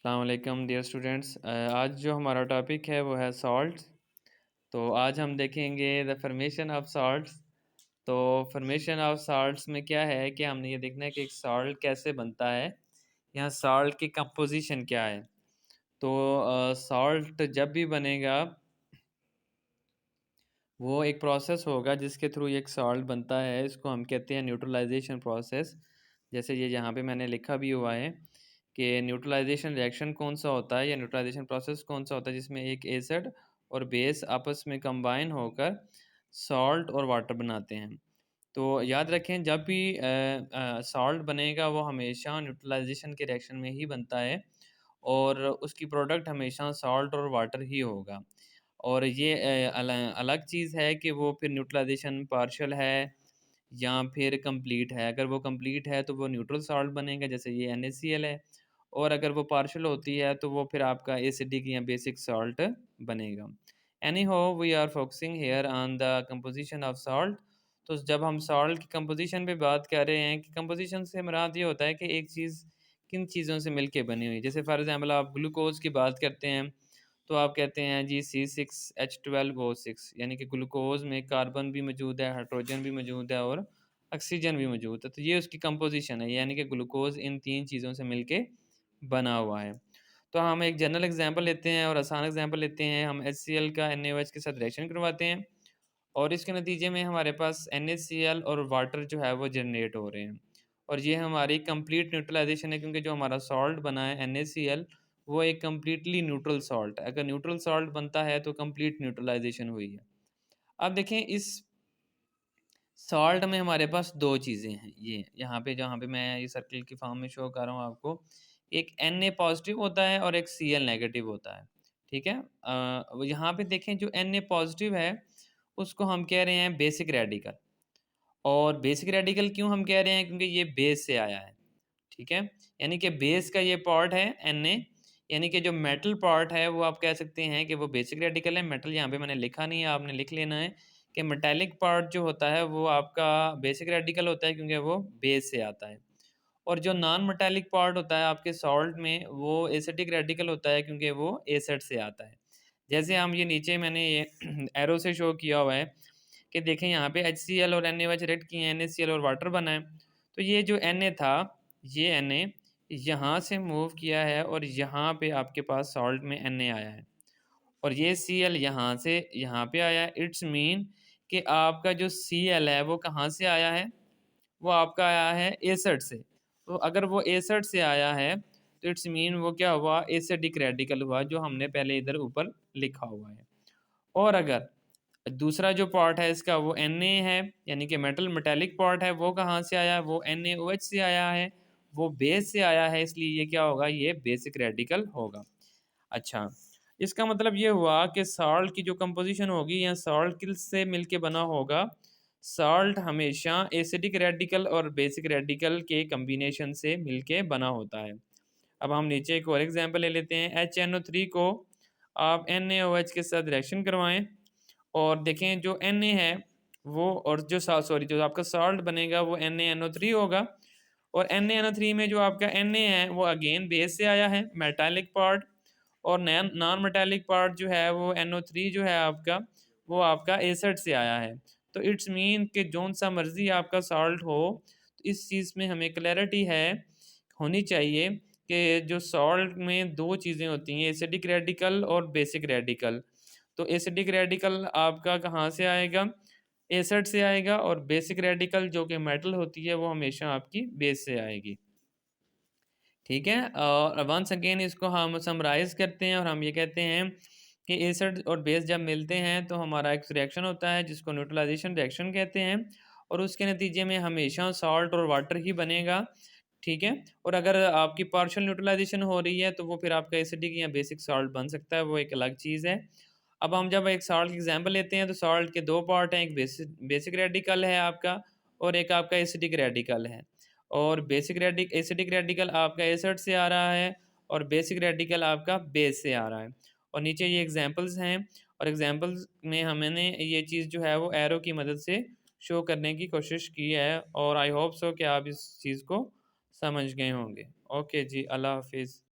अस्सलाम वालेकुम dear students. आज जो हमारा टॉपिक है वो है सॉल्ट्स। तो आज हम देखेंगे द फॉर्मेशन ऑफ सॉल्ट्स। तो फॉर्मेशन ऑफ सॉल्ट्स में क्या है कि हमने ये देखना है कि एक सॉल्ट कैसे बनता है, यहाँ सॉल्ट की कंपोजिशन क्या है। तो सॉल्ट जब भी बनेगा वो एक प्रोसेस होगा जिसके थ्रू ये एक सॉल्ट बनता है, इसको हम कहते हैं न्यूट्रलाइजेशन प्रोसेस। जैसे ये यहाँ पे मैंने लिखा भी हुआ है कि न्यूट्रलाइजेशन रिएक्शन कौन सा होता है या न्यूट्रलाइजेशन प्रोसेस कौन सा होता है जिसमें एक एसिड और बेस आपस में कंबाइन होकर सॉल्ट और वाटर बनाते हैं। तो याद रखें जब भी सॉल्ट बनेगा वो हमेशा न्यूट्रलाइजेशन के रिएक्शन में ही बनता है और उसकी प्रोडक्ट हमेशा सॉल्ट और वाटर ही होगा। और ये अलग चीज़ है कि वो फिर न्यूट्रलाइजेशन पार्शियल है या फिर कंप्लीट है। अगर वो कंप्लीट है तो वो न्यूट्रल सॉल्ट बनेगा, जैसे ये NaCl है। और अगर वो पार्शियल होती है तो वो फिर आपका एसिडिक या बेसिक सॉल्ट बनेगा। Anyhow we are focusing here on the composition of salt. तो जब हम सॉल्ट की कंपोजिशन पे बात कर रहे हैं कि कंपोजिशन से मुराद ये होता है कि एक चीज़ किन चीज़ों से मिलके बनी हुई है। जैसे फॉर एग्जांपल आप ग्लूकोज़ की बात करते हैं तो आप कहते हैं जी C6H12O6, यानी कि ग्लूकोज़ में कार्बन भी मौजूद है, हाइड्रोजन भी मौजूद है और ऑक्सीजन भी मौजूद है। तो ये उसकी कंपोजिशन है, यानी कि ग्लूकोज़ इन 3 चीज़ों से मिलके बना हुआ है। तो हम एक जनरल एग्ज़ाम्पल लेते हैं और आसान एग्ज़ाम्पल लेते हैं। हम HCl का NaOH के साथ रिएक्शन करवाते हैं और इसके नतीजे में हमारे पास NaCl और वाटर जो है वो जनरेट हो रहे हैं। और ये हमारी कंप्लीट न्यूट्रलाइज़ेशन है, क्योंकि जो हमारा सॉल्ट बना है NaCl वो एक कंप्लीटली न्यूट्रल सॉल्ट है। अगर न्यूट्रल सॉल्ट बनता है तो कंप्लीट न्यूट्रलाइज़ेशन हुई है। अब देखें इस सॉल्ट में हमारे पास 2 चीज़ें हैं। ये यहाँ पे जहाँ पे मैं ये सर्किल की फॉर्म में शो कर रहा हूँ आपको, एक Na पॉज़िटिव होता है और एक Cl नेगेटिव होता है, ठीक है? यहाँ पे देखें जो Na पॉज़िटिव है, उसको हम कह रहे हैं बेसिक रेडिकल। और बेसिक रेडिकल क्यों हम कह रहे हैं? क्योंकि ये बेस से आया है, ठीक है? यानी कि बेस का ये पार्ट है Na, यानी कि जो मेटल पार्ट है वो आप कह सकते हैं कि वो बेसिक रेडिकल है। मेटल यहाँ पे मैंने लिखा नहीं है, आपने लिख लेना है कि मेटालिक पार्ट जो होता है वो आपका बेसिक रेडिकल होता है, क्योंकि वो बेस से आता है। और जो नॉन मेटालिक पार्ट होता है आपके सॉल्ट में वो एसिडिक रेडिकल होता है, क्योंकि वो एसिड से आता है। जैसे हम ये नीचे मैंने ये एरो से शो किया हुआ है कि देखें यहाँ पे HCl और NaOH रिएक्ट किए हैं, NaCl और वाटर बना है। तो ये जो Na था, ये Na यहाँ से मूव किया है और यहाँ पे आपके पास सॉल्ट में Na आया है और ये Cl यहाँ से यहाँ पे आया है। इट्स मीन कि आपका जो Cl है वो कहाँ से आया है? वो आपका आया है एसिड से। तो अगर वो एसिड से आया है तो इट्स मीन वो क्या हुआ? एसिडिक रेडिकल हुआ, जो हमने पहले इधर ऊपर लिखा हुआ है। और अगर दूसरा जो पार्ट है इसका वो Na है, यानी कि मेटालिक पार्ट है, वो कहाँ से आया है? वो NaOH से आया है, वो बेस से आया है, इसलिए ये क्या होगा? ये बेसिक रेडिकल होगा। अच्छा, इसका मतलब ये हुआ कि सॉल्ट की जो कंपोजिशन होगी या सॉल्ट किस से मिलके बना होगा? सॉल्ट हमेशा एसिडिक रेडिकल और बेसिक रेडिकल के कॉम्बिनेशन से मिलके बना होता है। अब हम नीचे एक और एग्जांपल ले लेते हैं। HNO3 को आप NaOH के साथ रिएक्शन करवाएं और देखें जो Na है वो, और जो सॉरी जो आपका सॉल्ट बनेगा वो NaNO3 होगा। और NaNO3 में जो आपका Na है वो अगेन बेस से आया है, मेटालिक पार्ट। और नॉन मेटालिक पार्ट जो है वो NO3 जो है आपका, वो आपका एसिड से आया है। तो इट्स मीन कि जौन सा मर्जी आपका सॉल्ट हो, तो इस चीज़ में हमें क्लैरिटी है होनी चाहिए कि जो सॉल्ट में 2 चीज़ें होती हैं, एसिडिक रेडिकल और बेसिक रेडिकल। तो एसिडिक रेडिकल आपका कहाँ से आएगा? एसिड से आएगा, और बेसिक रेडिकल जो कि मेटल होती है वो हमेशा आपकी बेस से आएगी। ठीक है? और वंस अगेन इसको हम समराइज़ करते हैं और हम ये कहते हैं कि एसिड और बेस जब मिलते हैं तो हमारा एक रिएक्शन होता है जिसको न्यूट्रलाइजेशन रिएक्शन कहते हैं, और उसके नतीजे में हमेशा सॉल्ट और वाटर ही बनेगा। ठीक है? और अगर आपकी पार्शियल न्यूट्रलाइजेशन हो रही है तो वो फिर आपका एसिडिक या बेसिक सॉल्ट बन सकता है, वो एक अलग चीज़ है। अब हम जब एक सॉल्ट की एग्जांपल लेते हैं तो सॉल्ट के 2 पार्ट हैं, एक बेसिक रेडिकल है आपका और एक आपका एसिडिक रेडिकल है। और एसिडिक रेडिकल आपका एसिड से आ रहा है और बेसिक रेडिकल आपका बेस से आ रहा है। और नीचे ये एग्जांपल्स हैं और एग्जांपल्स में हमने ये चीज़ जो है वो एरो की मदद से शो करने की कोशिश की है, और आई होप सो कि आप इस चीज़ को समझ गए होंगे। ओके जी, अल्लाह हाफ़िज़।